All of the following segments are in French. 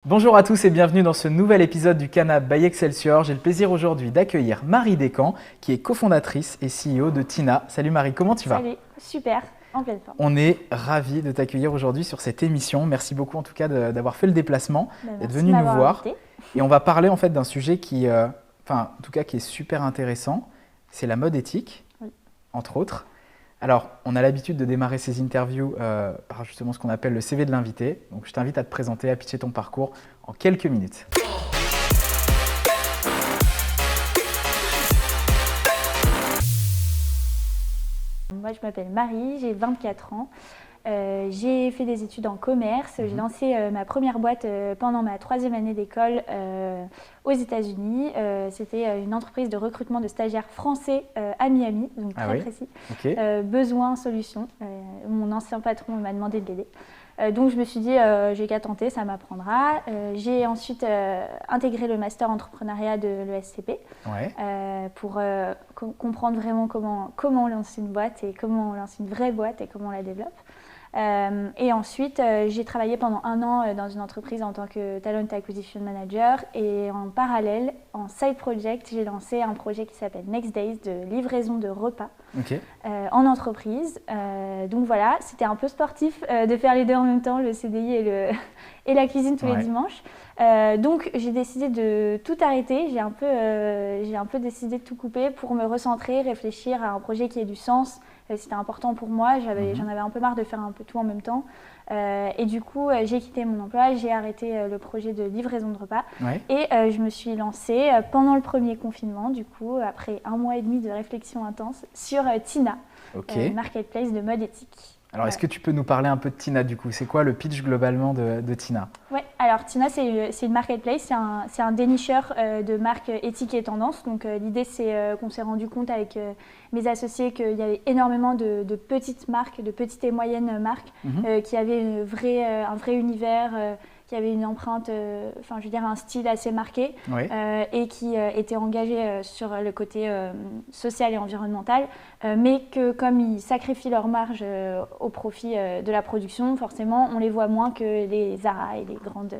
Bonjour à tous et bienvenue dans ce nouvel épisode du Canap by Excelsior. J'ai le plaisir aujourd'hui d'accueillir Marie Descamps, qui est cofondatrice et CEO de Tina. Salut Marie, comment tu vas? Salut, super, en pleine forme. On est ravis de t'accueillir aujourd'hui sur cette émission. Merci beaucoup en tout cas d'avoir fait le déplacement, d'être venu nous voir. Invité. Et on va parler en fait d'un sujet qui, en tout cas, qui est super intéressant. C'est la mode éthique, Oui. entre autres. Alors, on a l'habitude de démarrer ces interviews par justement ce qu'on appelle le CV de l'invité. Donc, je t'invite à te présenter, à pitcher ton parcours en quelques minutes. Moi, je m'appelle Marie, j'ai 24 ans. J'ai fait des études en commerce. J'ai lancé ma première boîte pendant ma 3e année d'école aux États-Unis. C'était une entreprise de recrutement de stagiaires français à Miami, donc très précis. Okay. Besoin, solution. Mon ancien patron m'a demandé de l'aider. Donc je me suis dit, j'ai qu'à tenter, ça m'apprendra. J'ai ensuite intégré le master entrepreneuriat de l'ESCP pour comprendre vraiment comment on lance une boîte et comment on lance une vraie boîte et comment on la développe. Et ensuite, j'ai travaillé pendant 1 an dans une entreprise en tant que Talent Acquisition Manager et en parallèle, en side project, j'ai lancé un projet qui s'appelle Next Days de livraison de repas en entreprise. Donc voilà, c'était un peu sportif de faire les deux en même temps, le CDI et la cuisine tous les dimanches. Donc j'ai décidé de tout arrêter, j'ai un peu décidé de tout couper pour me recentrer, réfléchir à un projet qui ait du sens. C'était important pour moi, j'en avais un peu marre de faire un peu tout en même temps. Et du coup, j'ai quitté mon emploi, j'ai arrêté le projet de livraison de repas. Et je me suis lancée pendant le premier confinement, du coup, après 1 mois et demi de réflexion intense, sur Tina, marketplace de mode éthique. Alors, est-ce que tu peux nous parler un peu de Tina du coup? C'est quoi le pitch globalement de Tina? Oui, alors Tina, c'est une marketplace, c'est un dénicheur de marques éthiques et tendances. Donc l'idée, c'est qu'on s'est rendu compte avec mes associés qu'il y avait énormément de petites marques, de petites et moyennes marques qui avaient un vrai univers, qui avaient une empreinte, un style assez marqué et qui étaient engagés sur le côté social et environnemental, mais que comme ils sacrifient leur marge au profit de la production, forcément, on les voit moins que les Zara et les grandes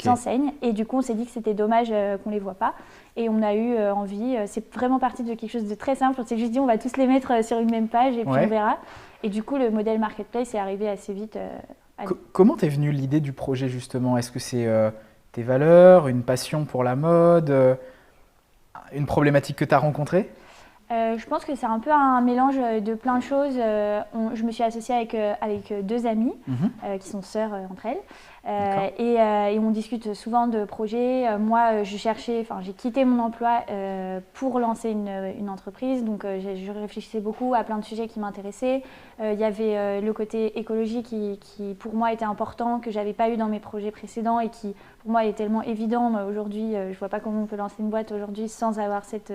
enseignes. Et du coup, on s'est dit que c'était dommage qu'on ne les voit pas. Et on a eu envie, c'est vraiment parti de quelque chose de très simple. On s'est juste dit, on va tous les mettre sur une même page et puis on verra. Et du coup, le modèle marketplace est arrivé assez vite. Comment t'es venue l'idée du projet justement? Est-ce que c'est tes valeurs, une passion pour la mode, une problématique que tu as rencontrée? Je pense que c'est un peu un mélange de plein de choses. Je me suis associée avec 2 amies qui sont sœurs entre elles. Et on discute souvent de projets. Moi, j'ai quitté mon emploi pour lancer une entreprise. Donc, je réfléchissais beaucoup à plein de sujets qui m'intéressaient. Il y avait le côté écologie qui, pour moi, était important, que je n'avais pas eu dans mes projets précédents et qui, pour moi, est tellement évident. Moi, aujourd'hui, je ne vois pas comment on peut lancer une boîte aujourd'hui sans avoir cette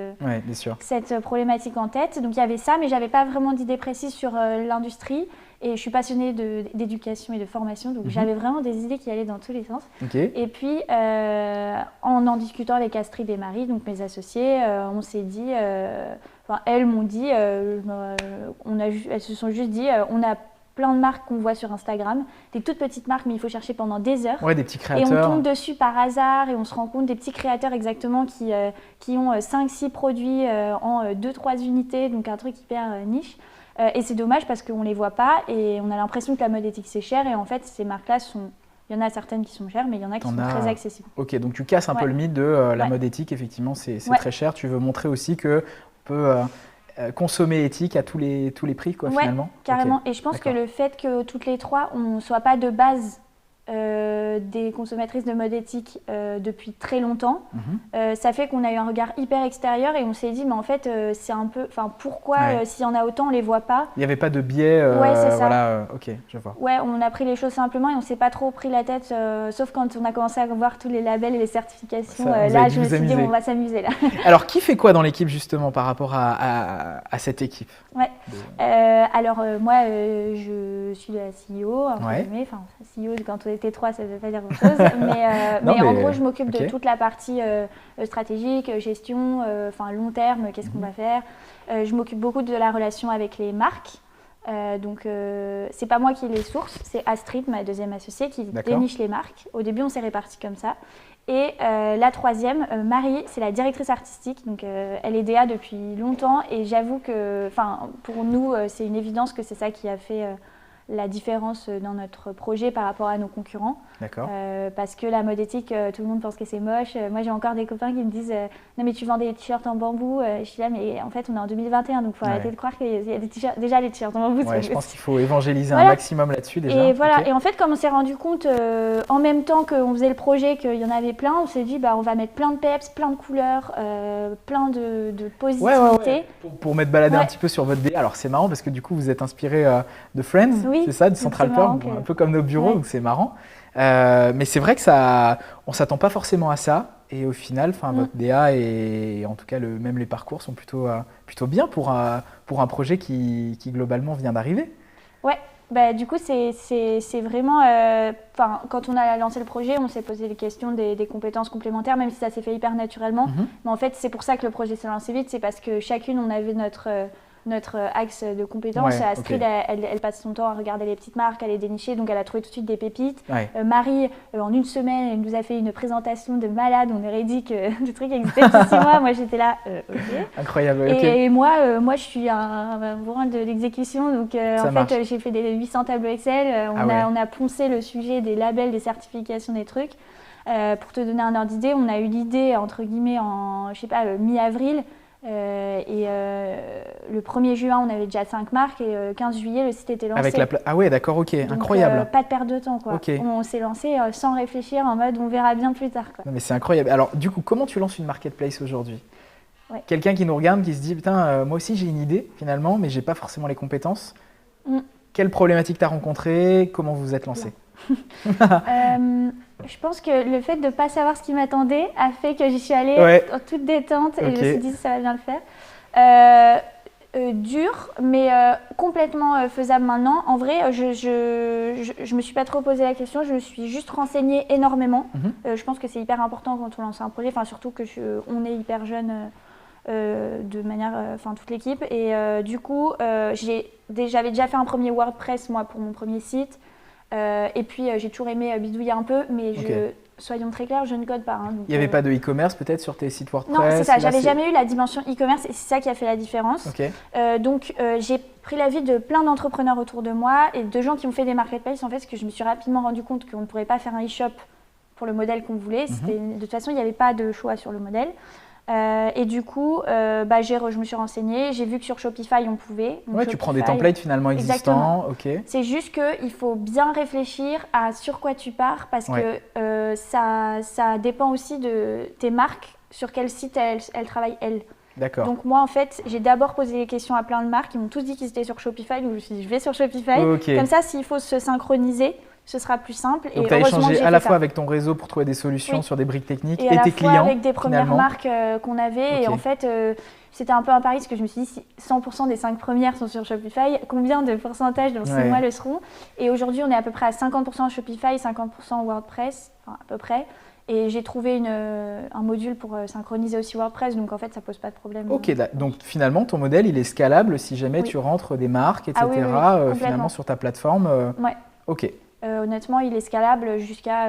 problématique en tête. Donc, il y avait ça, mais je n'avais pas vraiment d'idée précise sur l'industrie. Et je suis passionnée d'éducation et de formation, donc j'avais vraiment des idées qui allaient dans tous les sens. Et puis, en discutant avec Astrid et Marie, donc mes associés, on s'est dit, elles m'ont dit, elles se sont juste dit, on a plein de marques qu'on voit sur Instagram, des toutes petites marques, mais il faut chercher pendant des heures. Des petits créateurs. Et on tombe dessus par hasard et on se rend compte des petits créateurs exactement qui ont 5-6 produits en 2-3 unités, donc un truc hyper niche. Et c'est dommage parce qu'on ne les voit pas et on a l'impression que la mode éthique c'est cher et en fait ces marques-là il y en a certaines qui sont chères mais il y en a qui sont très accessibles. Ok, donc tu casses un peu le mythe de la mode éthique, effectivement c'est très cher. Tu veux montrer aussi qu'on peut consommer éthique à tous les prix finalement. Carrément. Et je pense que le fait que toutes les 3 on ne soit pas de base des consommatrices de mode éthique depuis très longtemps, ça fait qu'on a eu un regard hyper extérieur et on s'est dit mais en fait c'est un peu, pourquoi s'il y en a autant on les voit pas? Il n'y avait pas de biais. C'est ça. Voilà, ok, je vois. On a pris les choses simplement et on s'est pas trop pris la tête, sauf quand on a commencé à voir tous les labels et les certifications. Là je me suis dit on va s'amuser là. Alors qui fait quoi dans l'équipe justement par rapport à cette équipe? Moi, je suis la CEO, enfin, CEO quand on était 3, ça ne veut pas dire grand-chose, mais en gros, je m'occupe de toute la partie stratégique, gestion, long terme, qu'est-ce qu'on va faire. Je m'occupe beaucoup de la relation avec les marques. C'est pas moi qui les source, c'est Astrid, ma deuxième associée, qui déniche les marques. Au début, on s'est répartis comme ça. Et la troisième, Marie, c'est la directrice artistique. Donc, elle est DA depuis longtemps. Et j'avoue que, pour nous, c'est une évidence que c'est ça qui a fait la différence dans notre projet par rapport à nos concurrents. D'accord. Parce que la mode éthique, tout le monde pense que c'est moche. Moi, j'ai encore des copains qui me disent non, mais tu vends des t-shirts en bambou. Je suis là, mais en fait, on est en 2021, donc il faut arrêter de croire qu'il y a des t-shirts, déjà les t-shirts en bambou. Ouais, je pense qu'il faut évangéliser un maximum là-dessus déjà. Et voilà. Et en fait, comme on s'est rendu compte en même temps qu'on faisait le projet qu'il y en avait plein, on s'est dit on va mettre plein de peps, plein de couleurs, plein de positivité. Pour m'être baladé un petit peu sur votre DA. Alors c'est marrant parce que du coup, vous êtes inspiré de Friends, c'est ça, de Central Perk, un peu comme nos bureaux, donc c'est marrant. Mais c'est vrai que on ne s'attend pas forcément à ça. Et au final, votre DA et en tout cas même les parcours sont plutôt bien pour un projet qui globalement vient d'arriver. Ouais, du coup c'est vraiment, quand on a lancé le projet, on s'est posé les questions des compétences complémentaires, même si ça s'est fait hyper naturellement. Mais en fait, c'est pour ça que le projet s'est lancé vite, c'est parce que chacune on avait notre axe de compétences. Astrid, elle passe son temps à regarder les petites marques, à les dénicher, donc elle a trouvé tout de suite des pépites. Marie, en une semaine, elle nous a fait une présentation de malade. On aurait dit que le truc existait depuis 6 mois. Moi, j'étais là, ok. Incroyable. Et moi, je suis un bourrin de l'exécution. Donc, en fait, j'ai fait des 800 tableaux Excel. On a poncé le sujet des labels, des certifications, des trucs. Pour te donner un ordre d'idée, on a eu l'idée, entre guillemets, en, mi-avril. Le 1er juin, on avait déjà 5 marques et le 15 juillet, le site était lancé. Ah ouais, d'accord, ok, donc, incroyable. Pas de perte de temps, quoi. Okay. On s'est lancé sans réfléchir, en mode on verra bien plus tard, quoi. Non, mais c'est incroyable. Alors, du coup, comment tu lances une marketplace aujourd'hui ? Quelqu'un qui nous regarde, qui se dit, putain, moi aussi j'ai une idée finalement, mais j'ai pas forcément les compétences. Quelle problématique tu as rencontrée ? Comment vous vous êtes lancé ? Je pense que le fait de ne pas savoir ce qui m'attendait a fait que j'y suis allée en toute détente et je me suis dit ça va bien le faire. Dur, mais complètement faisable maintenant. En vrai, je me suis pas trop posé la question, je me suis juste renseignée énormément. Je pense que c'est hyper important quand on lance un projet, surtout que on est hyper jeune de manière, toute l'équipe. Et du coup, j'avais déjà fait un premier WordPress moi pour mon premier site. Et puis j'ai toujours aimé bidouiller un peu, mais soyons très clairs, je ne code pas. Il n'y avait pas de e-commerce peut-être sur tes sites WordPress ? Non, c'est ça, j'avais jamais eu la dimension e-commerce et c'est ça qui a fait la différence. Donc j'ai pris l'avis de plein d'entrepreneurs autour de moi et de gens qui ont fait des marketplaces en fait, parce que je me suis rapidement rendu compte qu'on ne pourrait pas faire un e-shop pour le modèle qu'on voulait. De toute façon, il n'y avait pas de choix sur le modèle. Et du coup, je me suis renseignée, j'ai vu que sur Shopify on pouvait. Tu prends des templates finalement existants. C'est juste qu'il faut bien réfléchir à sur quoi tu pars parce que ça dépend aussi de tes marques, sur quel site elles travaillent elles. D'accord. Donc moi en fait, j'ai d'abord posé des questions à plein de marques, ils m'ont tous dit qu'ils étaient sur Shopify, donc je me suis dit je vais sur Shopify. Comme ça, s'il faut se synchroniser, ce sera plus simple. Donc tu as échangé à la fois avec ton réseau pour trouver des solutions sur des briques techniques et tes clients. Et avec des premières marques qu'on avait. Et en fait, c'était un peu un pari parce que je me suis dit si 100% des 5 premières sont sur Shopify, combien de pourcentage dans 6 mois le seront ? Et aujourd'hui, on est à peu près à 50% Shopify, 50% WordPress, à peu près. Et j'ai trouvé un module pour synchroniser aussi WordPress, donc en fait, ça pose pas de problème. Ok, donc finalement, ton modèle, il est scalable si jamais tu rentres des marques, etc. Finalement sur ta plateforme. Ok. Honnêtement, il est scalable jusqu'à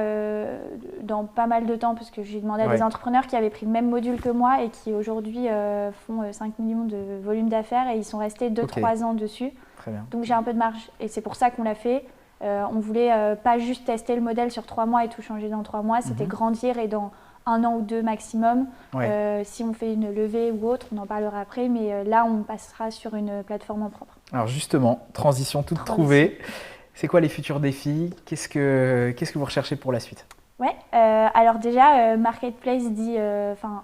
dans pas mal de temps parce que j'ai demandé à des entrepreneurs qui avaient pris le même module que moi et qui aujourd'hui font 5 millions de volume d'affaires et ils sont restés 2-3 ans dessus. Très bien. Donc j'ai un peu de marge et c'est pour ça qu'on l'a fait. On voulait pas juste tester le modèle sur 3 mois et tout changer dans 3 mois, c'était grandir et dans 1 an ou 2 maximum. Si on fait une levée ou autre, on en parlera après, mais là on passera sur une plateforme en propre. Alors justement, transition toute trouvée. C'est quoi les futurs défis ? Qu'est-ce que vous recherchez pour la suite ? Alors déjà, marketplace dit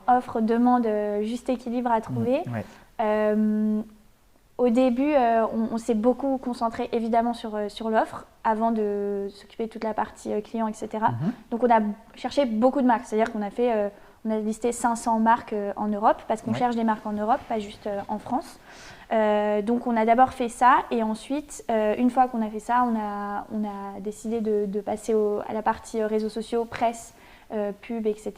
offre, demande, juste équilibre à trouver. Au début, on s'est beaucoup concentré évidemment sur l'offre avant de s'occuper de toute la partie client, etc. Donc on a cherché beaucoup de marques, c'est-à-dire qu'on a fait on a listé 500 marques en Europe, parce qu'on cherche des marques en Europe, pas juste en France. Donc on a d'abord fait ça, et ensuite, une fois qu'on a fait ça, on a décidé de passer à la partie réseaux sociaux, presse, pub, etc.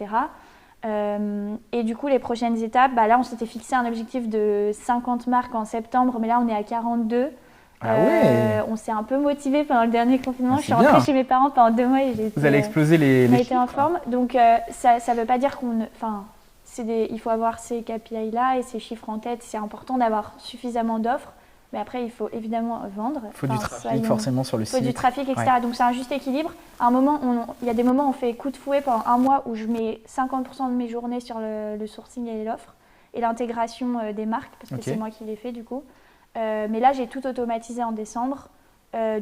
Et du coup, les prochaines étapes, là on s'était fixé un objectif de 50 marques en septembre, mais là on est à 42. On s'est un peu motivé pendant le dernier confinement. Je suis rentrée chez mes parents pendant 2 mois et vous allez exploser les chiffres. En forme. Donc ça ne veut pas dire il faut avoir ces KPI-là et ces chiffres en tête. C'est important d'avoir suffisamment d'offres. Mais après, il faut évidemment vendre. Il faut du trafic forcément sur le site. Il faut du trafic, etc. Donc c'est un juste équilibre. À un moment, il y a des moments où on fait coup de fouet pendant 1 mois où je mets 50% de mes journées sur le sourcing et l'offre et l'intégration des marques, parce que c'est moi qui l'ai fait du coup. Mais là, j'ai tout automatisé en décembre.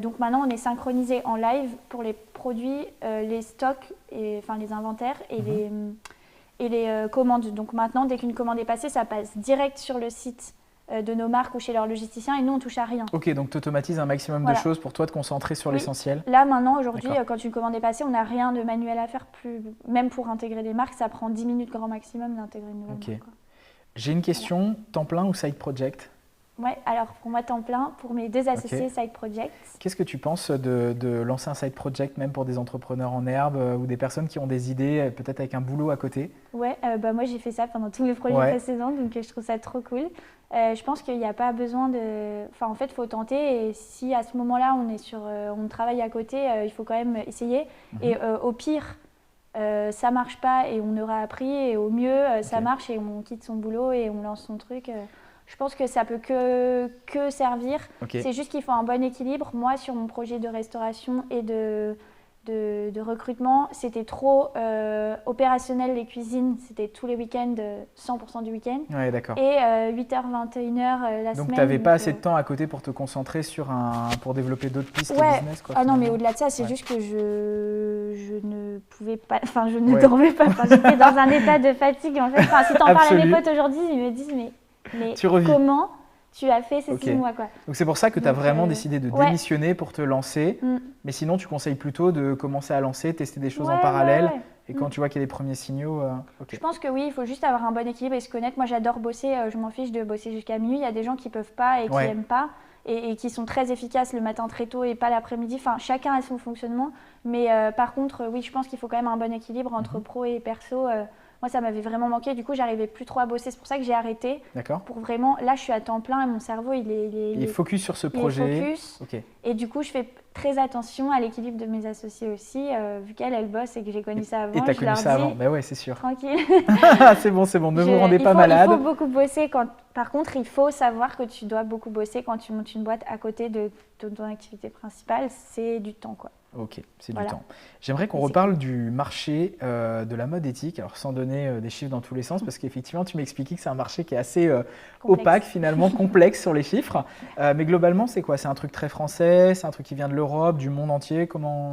Donc maintenant, on est synchronisé en live pour les produits, les stocks, les inventaires et les commandes. Donc maintenant, dès qu'une commande est passée, ça passe direct sur le site de nos marques ou chez leurs logisticiens et nous, on ne touche à rien. Ok, donc tu automatises un maximum de choses pour toi, te concentrer sur l'essentiel. Là, maintenant, aujourd'hui, quand une commande est passée, on n'a rien de manuel à faire. Même pour intégrer des marques, ça prend 10 minutes grand maximum d'intégrer une nouvelle marque. J'ai une question, temps plein ou side project ? Ouais, alors pour moi, temps plein, pour mes 2 associés, side project. Qu'est-ce que tu penses de lancer un side project, même pour des entrepreneurs en herbe ou des personnes qui ont des idées, peut-être avec un boulot à côté ? Ouais, moi j'ai fait ça pendant tous mes projets précédents, donc je trouve ça trop cool. Je pense qu'il n'y a pas besoin de... Enfin, en fait, il faut tenter, et si à ce moment-là, on travaille à côté, il faut quand même essayer. Et au pire, ça ne marche pas et on aura appris, et au mieux, ça marche et on quitte son boulot et on lance son truc. Je pense que ça peut que servir. C'est juste qu'il faut un bon équilibre. Moi, sur mon projet de restauration et de recrutement, c'était trop opérationnel, les cuisines. C'était tous les week-ends, 100% du week-end. Ouais, d'accord. Et 8h, 21h la semaine. Donc, tu n'avais pas assez de temps à côté pour te concentrer pour développer d'autres pistes de business, quoi, non, mais au-delà de ça, c'est juste que je ne pouvais pas... Enfin, je ne dormais pas. J'étais dans un état de fatigue, en fait. Si tu en parles à mes potes aujourd'hui, ils me disent, mais comment tu as fait ces 6 mois, quoi. Donc c'est pour ça que tu as vraiment décidé de démissionner pour te lancer. Mais sinon, tu conseilles plutôt de commencer à lancer, tester des choses en parallèle. Et quand tu vois qu'il y a des premiers signaux… Je pense que oui, il faut juste avoir un bon équilibre et se connaître. Moi, j'adore bosser. Je m'en fiche de bosser jusqu'à minuit. Il y a des gens qui ne peuvent pas et qui n'aiment pas. Et qui sont très efficaces le matin très tôt et pas l'après-midi. Enfin, chacun a son fonctionnement. Mais par contre, oui, je pense qu'il faut quand même un bon équilibre entre pro et perso. Moi, ça m'avait vraiment manqué. Du coup, j'arrivais plus trop à bosser. C'est pour ça que j'ai arrêté. D'accord. Pour vraiment, là, je suis à temps plein et mon cerveau, il est focus sur ce projet. Il est focus. Et du coup, je fais très attention à l'équilibre de mes associés aussi. Vu qu'elle bosse et que j'ai connu ça avant. Et tu as connu ça avant. Ouais, c'est sûr. Tranquille. C'est bon. Ne vous rendez pas malade. Il faut beaucoup bosser. Par contre, il faut savoir que tu dois beaucoup bosser quand tu montes une boîte à côté de ton activité principale. C'est du temps, quoi. Ok, c'est du temps. J'aimerais qu'on reparle du marché de la mode éthique, alors sans donner des chiffres dans tous les sens, parce qu'effectivement, tu m'expliquais que c'est un marché qui est assez opaque, finalement, complexe sur les chiffres. Mais globalement, c'est quoi ? C'est un truc très français ? C'est un truc qui vient de l'Europe, du monde entier ? Comment…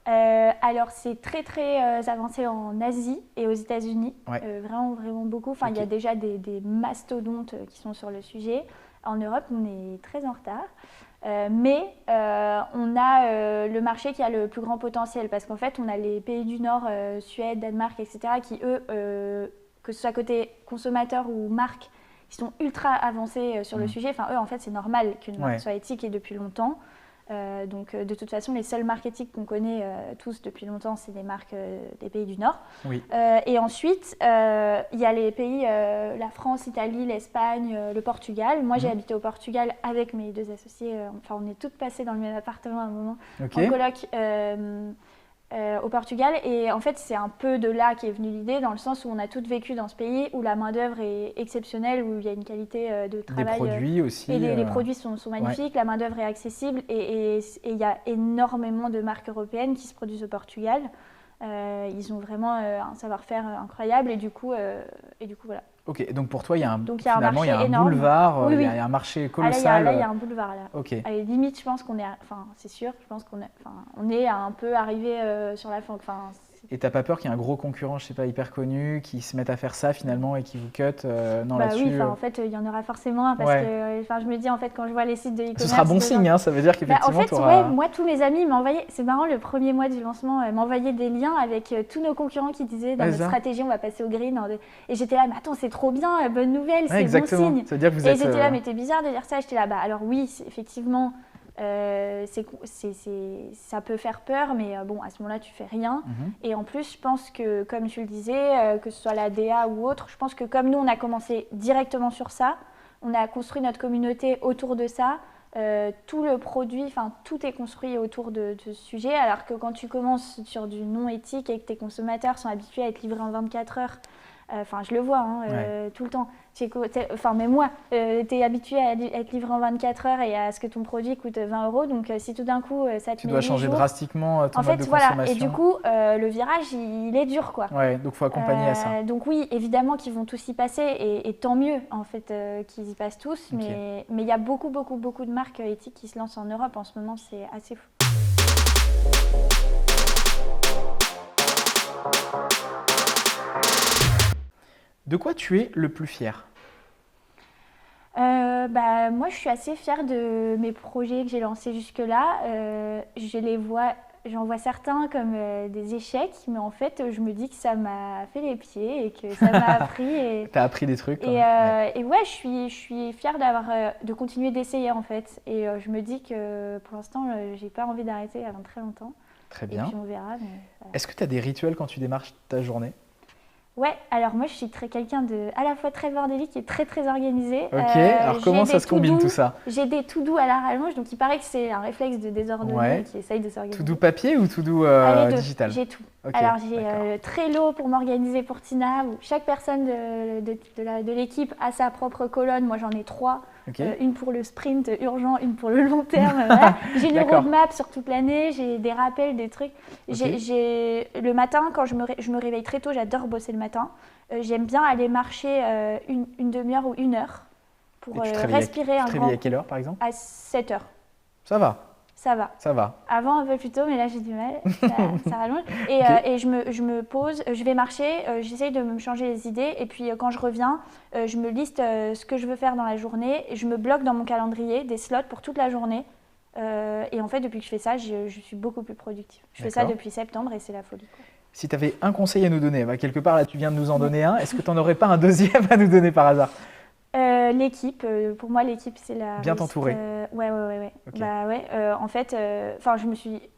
Alors, c'est très, très avancé en Asie et aux États-Unis. Vraiment, vraiment beaucoup. Enfin, il y a déjà des mastodontes qui sont sur le sujet. En Europe, on est très en retard. Mais on a le marché qui a le plus grand potentiel parce qu'en fait, on a les pays du Nord, Suède, Danemark, etc., qui, eux, que ce soit côté consommateur ou marque, ils sont ultra avancés sur le sujet. Enfin, eux, en fait, c'est normal qu'une marque soit éthique et depuis longtemps. Donc, de toute façon, les seules marques éthiques qu'on connaît tous depuis longtemps, c'est des marques des pays du Nord. Et ensuite, il y a les pays, la France, l'Italie, l'Espagne, le Portugal. Moi, j'ai habité au Portugal avec mes 2 associés. Enfin, on est toutes passées dans le même appartement à un moment, en coloc au Portugal. Et en fait, c'est un peu de là qu'est venue l'idée, dans le sens où on a toutes vécu dans ce pays, où la main-d'œuvre est exceptionnelle, où il y a une qualité de travail. Des produits aussi. Et les produits sont magnifiques, la main-d'œuvre est accessible, et il y a énormément de marques européennes qui se produisent au Portugal. Ils ont vraiment un savoir-faire incroyable, et du coup, voilà. Ok, donc pour toi, il y a un boulevard, il y a un marché colossal. Là, il y a un boulevard. Là. Allez, limite, je pense qu'on est, c'est sûr, je pense on est un peu arrivé sur la fin. Et t'as pas peur qu'il y ait un gros concurrent, je sais pas, hyper connu, qui se mette à faire ça finalement et qui vous cut non, là-dessus Oui, en fait, il y en aura forcément un parce que je me dis, en fait, quand je vois les sites de e-commerce… Ce sera bon signe, hein, ça veut dire qu'effectivement, en fait, moi, tous mes amis m'envoyaient… C'est marrant, le premier mois du lancement, m'envoyaient des liens avec tous nos concurrents qui disaient, dans notre stratégie, on va passer au green. Et j'étais là, mais attends, c'est trop bien, bonne nouvelle, c'est bon signe. Ça veut dire que vous êtes… Et j'étais là, mais c'est bizarre de dire ça. J'étais là, alors oui, effectivement… ça peut faire peur, mais bon, à ce moment-là, tu fais rien. Et en plus, je pense que, comme tu le disais, que ce soit la DA ou autre, je pense que comme nous, on a commencé directement sur ça, on a construit notre communauté autour de ça, tout le produit, enfin, tout est construit autour de ce sujet, alors que quand tu commences sur du non éthique et que tes consommateurs sont habitués à être livrés en 24 heures, enfin, je le vois tout le temps. Même moi, tu es habitué à être livré en 24 heures et à ce que ton produit coûte 20 €. Donc, si tout d'un coup, ça te met 8 jours… Tu dois changer drastiquement ton mode de voilà. consommation. Et du coup, le virage, il est dur, quoi. Ouais, donc il faut accompagner à ça. Donc oui, évidemment qu'ils vont tous y passer et tant mieux, en fait, qu'ils y passent tous. Mais il y a beaucoup de marques éthiques qui se lancent en Europe en ce moment. C'est assez fou. De quoi tu es le plus fier ? Moi, je suis assez fière de mes projets que j'ai lancés jusque-là. J'en vois certains comme des échecs, mais en fait, je me dis que ça m'a fait les pieds et que ça m'a appris. T'as appris des trucs. Et je suis fière de continuer d'essayer, en fait. Et je me dis que pour l'instant, j'ai pas envie d'arrêter avant très longtemps. Très bien. Et puis on verra. Est-ce que tu as des rituels quand tu démarres ta journée ? Ouais, alors moi je suis quelqu'un de à la fois très bordélique et très organisé. Ok, alors comment ça se combine tout ça ? J'ai des to-do à la rallonge, donc il paraît que c'est un réflexe de désordonné qui essaye de s'organiser. To-do papier ou to-do digital ? J'ai tout. Okay, alors j'ai Trello pour m'organiser pour Tina, où chaque personne de l'équipe a sa propre colonne, moi j'en ai 3. Okay. Une pour le sprint urgent, une pour le long terme. Voilà. J'ai une roadmap sur toute l'année, j'ai des rappels, des trucs. Okay. Le matin, quand je me réveille très tôt, j'adore bosser le matin. J'aime bien aller marcher une demi-heure ou 1 heure pour respirer un grand… Tu te réveilles à quelle heure par exemple ? À 7 heures. Ça va. Ça va. Avant un peu plus tôt, mais là j'ai du mal, ça rallonge. Et je me pose, je vais marcher, j'essaye de me changer les idées. Et puis quand je reviens, je me liste ce que je veux faire dans la journée. Et je me bloque dans mon calendrier des slots pour toute la journée. Et en fait, depuis que je fais ça, je suis beaucoup plus productive. Je fais ça depuis septembre et c'est la folie, quoi. Si tu avais un conseil à nous donner, quelque part là tu viens de nous en donner un, est-ce que tu n'en aurais pas un deuxième à nous donner par hasard ? L'équipe, pour moi l'équipe c'est la… Bien t'entourer. Ouais. Okay. En fait,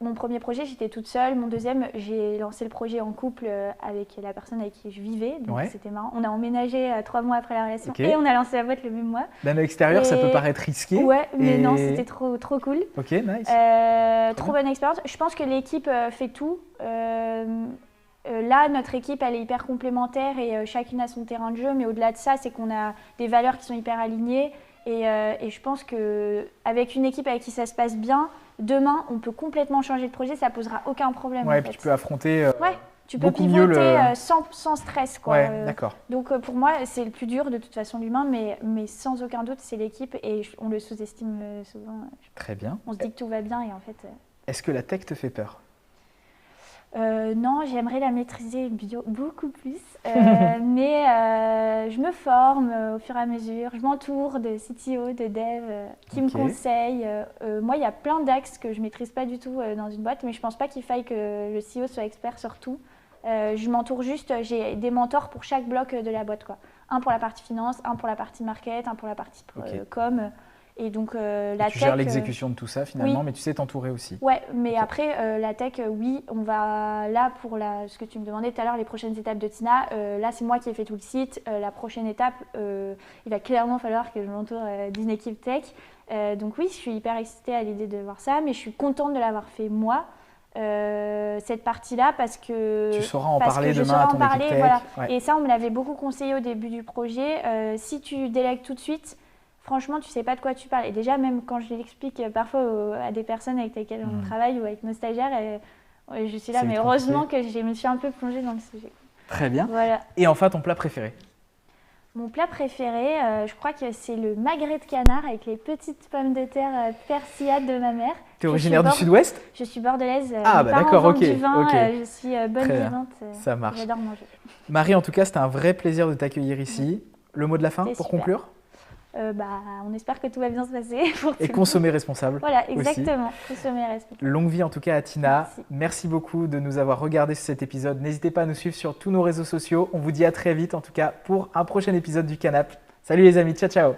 mon premier projet j'étais toute seule, mon deuxième j'ai lancé le projet en couple avec la personne avec qui je vivais, donc c'était marrant. On a emménagé 3 mois après la relation et on a lancé la boîte le même mois. D'un extérieur ça peut paraître risqué. Ouais, mais non, c'était trop cool. Ok, nice. Trop bonne expérience. Je pense que l'équipe fait tout. Là, notre équipe, elle est hyper complémentaire et chacune a son terrain de jeu. Mais au-delà de ça, c'est qu'on a des valeurs qui sont hyper alignées. Et je pense qu'avec une équipe avec qui ça se passe bien, demain, on peut complètement changer de projet. Ça ne posera aucun problème. Ouais, en fait. Puis tu peux affronter tu peux pivoter sans stress, quoi. Ouais, d'accord. Donc pour moi, c'est le plus dur de toute façon, l'humain. Mais sans aucun doute, c'est l'équipe. Et on le sous-estime souvent. Très bien. On se dit que tout va bien et en fait… Est-ce que la tech te fait peur ? Non, j'aimerais la maîtriser beaucoup plus, mais je me forme au fur et à mesure. Je m'entoure de CTO, de dev qui me conseillent. Moi, il y a plein d'axes que je ne maîtrise pas du tout dans une boîte, mais je ne pense pas qu'il faille que le CEO soit expert sur tout. Je m'entoure juste, j'ai des mentors pour chaque bloc de la boîte, quoi. Un pour la partie finance, un pour la partie market, un pour la partie com. Et donc la tech… Tu gères l'exécution de tout ça finalement, mais tu sais t'entourer aussi. Ouais, mais après la tech, oui, on va là pour ce que tu me demandais tout à l'heure, les prochaines étapes de Tina. Là, c'est moi qui ai fait tout le site. La prochaine étape, il va clairement falloir que je m'entoure d'une équipe tech. Donc oui, je suis hyper excitée à l'idée de voir ça, mais je suis contente de l'avoir fait moi. Cette partie-là parce que… Tu sauras en parler demain à ton équipe tech. Voilà. Ouais. Et ça, on me l'avait beaucoup conseillé au début du projet. Si tu délègues tout de suite… Franchement, tu ne sais pas de quoi tu parles. Et déjà, même quand je l'explique parfois à des personnes avec lesquelles on travaille ou avec nos stagiaires, je suis là, mais heureusement que je me suis un peu plongée dans le sujet. Très bien. Voilà. Et enfin, ton plat préféré ? Mon plat préféré, je crois que c'est le magret de canard avec les petites pommes de terre persillades de ma mère. Tu es originaire du Sud-Ouest? Je suis bordelaise. Ah, bah d'accord, ok. Du vin, je suis bonne vivante. Ça marche. J'adore manger. Marie, en tout cas, c'était un vrai plaisir de t'accueillir ici. Le mot de la fin pour conclure? On espère que tout va bien se passer. Et consommer responsable. Voilà, exactement. Consommer responsable. Longue vie en tout cas à Tina. Merci beaucoup de nous avoir regardé sur cet épisode. N'hésitez pas à nous suivre sur tous nos réseaux sociaux. On vous dit à très vite en tout cas pour un prochain épisode du Canap. Salut les amis, ciao ciao.